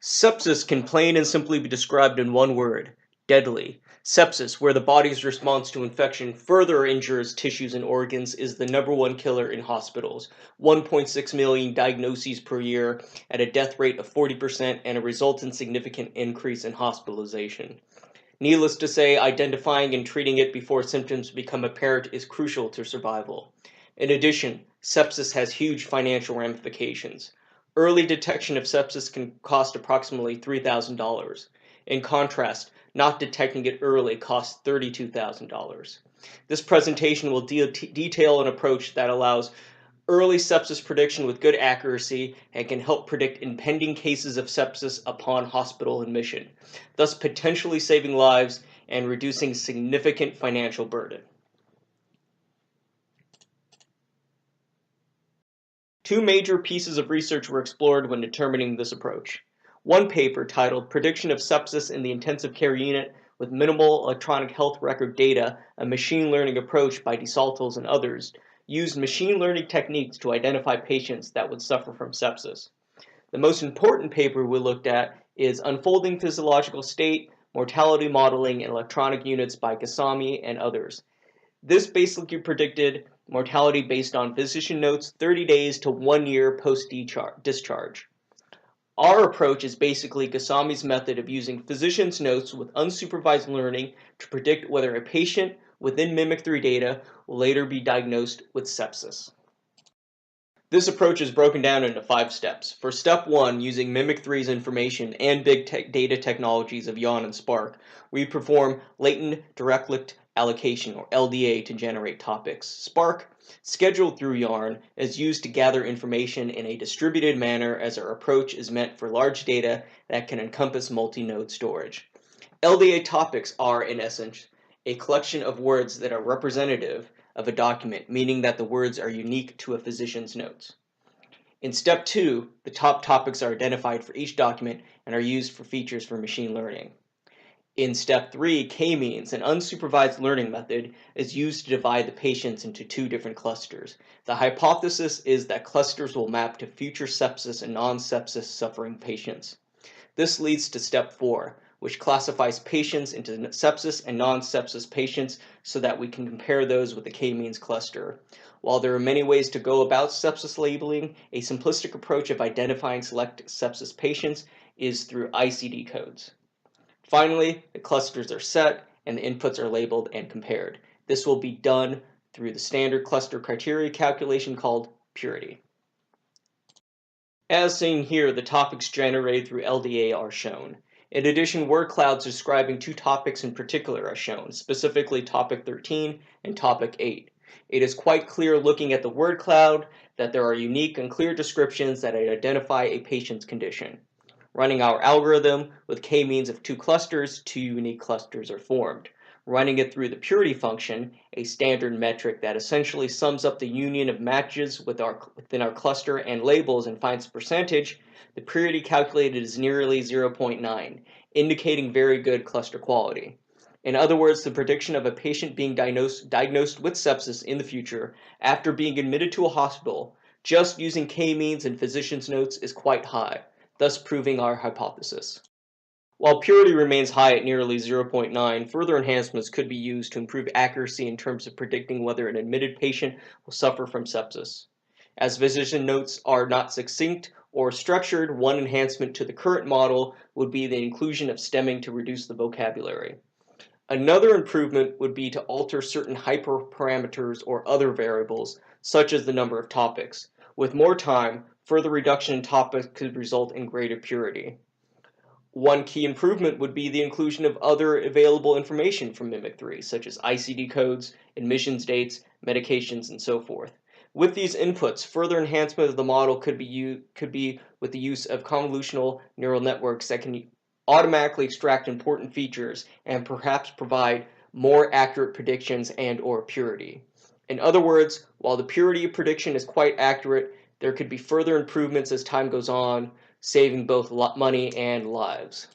Sepsis can plain and simply be described in one word: deadly. Sepsis, where the body's response to infection further injures tissues and organs, is the number one killer in hospitals. 1.6 million diagnoses per year at a death rate of 40% and a resultant significant increase in hospitalization. Needless to say, identifying and treating it before symptoms become apparent is crucial to survival. In addition, sepsis has huge financial ramifications. Early detection of sepsis can cost approximately $3,000. In contrast, not detecting it early costs $32,000. This presentation will detail an approach that allows early sepsis prediction with good accuracy and can help predict impending cases of sepsis upon hospital admission, thus potentially saving lives and reducing significant financial burden. Two major pieces of research were explored when determining this approach. One paper, titled "Prediction of Sepsis in the Intensive Care Unit with Minimal Electronic Health Record Data, a Machine Learning Approach" by DeSaltos and others, used machine learning techniques to identify patients that would suffer from sepsis. The most important paper we looked at is "Unfolding Physiological State, Mortality Modeling in Electronic Units" by Gasami and others. This basically predicted mortality based on physician notes 30 days to 1 year post-discharge. Our approach is basically Gasami's method of using physician's notes with unsupervised learning to predict whether a patient within Mimic3 data will later be diagnosed with sepsis. This approach is broken down into 5 steps. For step 1, using Mimic3's information and big data technologies of Yarn and Spark, we perform latent directly allocation, or LDA, to generate topics. Spark, scheduled through Yarn, is used to gather information in a distributed manner, as our approach is meant for large data that can encompass multi-node storage. LDA topics are, in essence, a collection of words that are representative of a document, meaning that the words are unique to a physician's notes. In step 2, the top topics are identified for each document and are used for features for machine learning. In step 3, K-means, an unsupervised learning method, is used to divide the patients into 2 different clusters. The hypothesis is that clusters will map to future sepsis and non-sepsis suffering patients. This leads to step 4, which classifies patients into sepsis and non-sepsis patients so that we can compare those with the K-means cluster. While there are many ways to go about sepsis labeling, a simplistic approach of identifying select sepsis patients is through ICD codes. Finally, the clusters are set and the inputs are labeled and compared. This will be done through the standard cluster criteria calculation called purity. As seen here, the topics generated through LDA are shown. In addition, word clouds describing 2 topics in particular are shown, specifically topic 13 and topic 8. It is quite clear looking at the word cloud that there are unique and clear descriptions that identify a patient's condition. Running our algorithm with k-means of 2 clusters, 2 unique clusters are formed. Running it through the purity function, a standard metric that essentially sums up the union of matches within our cluster and labels and finds the percentage, the purity calculated is nearly 0.9, indicating very good cluster quality. In other words, the prediction of a patient being diagnosed with sepsis in the future after being admitted to a hospital just using k-means and physician's notes is quite high, thus proving our hypothesis. While purity remains high at nearly 0.9, further enhancements could be used to improve accuracy in terms of predicting whether an admitted patient will suffer from sepsis. As physician notes are not succinct or structured, one enhancement to the current model would be the inclusion of stemming to reduce the vocabulary. Another improvement would be to alter certain hyperparameters or other variables, such as the number of topics. With more time, further reduction in topics could result in greater purity. One key improvement would be the inclusion of other available information from Mimic3, such as ICD codes, admissions dates, medications, and so forth. With these inputs, further enhancement of the model could be with the use of convolutional neural networks that can automatically extract important features and perhaps provide more accurate predictions and/or purity. In other words, while the purity of prediction is quite accurate, there could be further improvements as time goes on, saving both money and lives.